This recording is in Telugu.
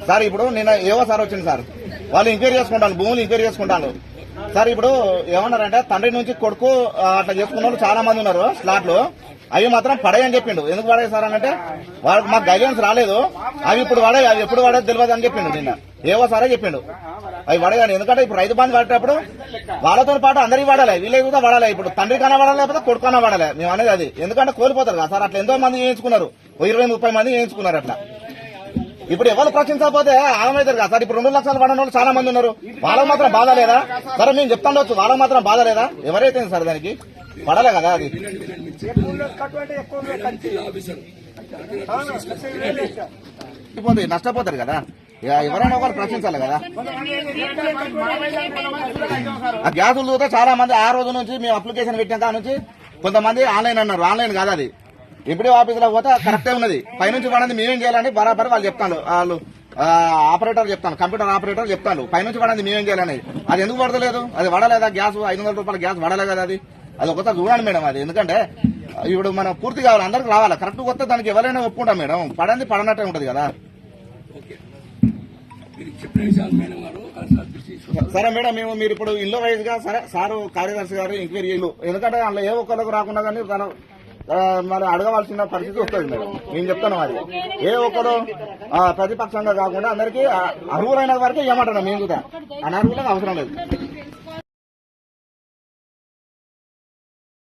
సార్ ఇప్పుడు నిన్న ఏవో సార్ వచ్చింది సార్, వాళ్ళు ఎంక్వైరీ చేసుకుంటాను, భూములు ఎంక్వైరీ చేసుకుంటాను సార్. ఇప్పుడు ఏమన్నారంటే తండ్రి నుంచి కొడుకు అట్లా చేసుకున్న వాళ్ళు చాలా మంది ఉన్నారు స్లాట్లు, అవి మాత్రం పడేయని చెప్పిండు. ఎందుకు పడే సార్ అంటే వాళ్ళకి మాకు గైడెన్స్ రాలేదు, అవి ఇప్పుడు పడే, అవి ఎప్పుడు పడేది తెలియదు అని చెప్పిండు. నిన్న ఏవో సారే చెప్పిండు అవి పడేయాలి. ఎందుకంటే ఇప్పుడు రైతు బంధు పడేటప్పుడు వాళ్ళతో పాటు అందరికీ పడాలి, వీళ్ళకి కూడా పడాలి. ఇప్పుడు తండ్రి కన్నా పడాలి, లేకపోతే కొడుకు కన్నా పడాలి. మేము అనేది అది. ఎందుకంటే కోల్పోతారు కదా సార్, అట్లా ఎంతో మంది చేయించుకున్నారు, 20-30 మంది చేయించుకున్నారు అట్లా. ఇప్పుడు ఎవరు ప్రశ్నించకపోతే ఆగమవుతారు కదా సార్. ఇప్పుడు 2 లక్షలు పడిన వాళ్ళు చాలా మంది ఉన్నారు, వాళ్ళకి మాత్రం బాధ లేదా సరే? మేము చెప్తాండొచ్చు, వాళ్ళకి మాత్రం బాధ లేదా? ఎవరైతే సార్ దానికి పడలే కదా అది. నష్టపోతారు కదా, ఎవరైనా ఒకరు ప్రశ్నించాలి కదా. ఆ గ్యాసులు చూస్తే చాలా మంది ఆ రోజు నుంచి మేము అప్లికేషన్ పెట్టిన నుంచి కొంతమంది ఆన్లైన్ అన్నారు, ఆన్లైన్ కాదు అది. ఇప్పుడు ఆఫీసులో పోతే కరెక్టే ఉన్నది, పైనుంచి పడింది మేమేం చేయాలని బరాబర్ వాళ్ళు చెప్తాను, వాళ్ళు ఆపరేటర్ చెప్తాను, కంప్యూటర్ ఆపరేటర్ చెప్తాను, పైనుంచి పడింది మేమేం చేయాలని. అది ఎందుకు పడతలేదు? అది పడలేదా గ్యాస్? 500 రూపాయల గ్యాస్ పడలే కదా అది. అది ఒకసారి చూడండి మేడం అది. ఎందుకంటే ఇప్పుడు మనం పూర్తి కావాలి, అందరికి రావాలి, కరెక్ట్ వస్తే దానికి ఎవరైనా ఒప్పుకుంటాం మేడం. పడంది పడనట్టే ఉంటది కదా. సరే మేడం, మేము మీరు ఇప్పుడు ఇల్లు వైజ్ గా సరే సారు కార్యదర్శి గారు ఎంక్వైరీ చేయలు, ఎందుకంటే అందులో ఏ ఒక్కరికి రాకుండా కానీ మరి అడగవలసిన పరిస్థితి వస్తుంది మేడం. నేను చెప్తాను అది ఏ ఒక్కరు ప్రతిపక్షంగా కాకుండా అందరికీ అర్హులైన వరకే ఇవ్వమంటున్నాం. మేము కూడా అనర్హులకు అవసరం లేదు.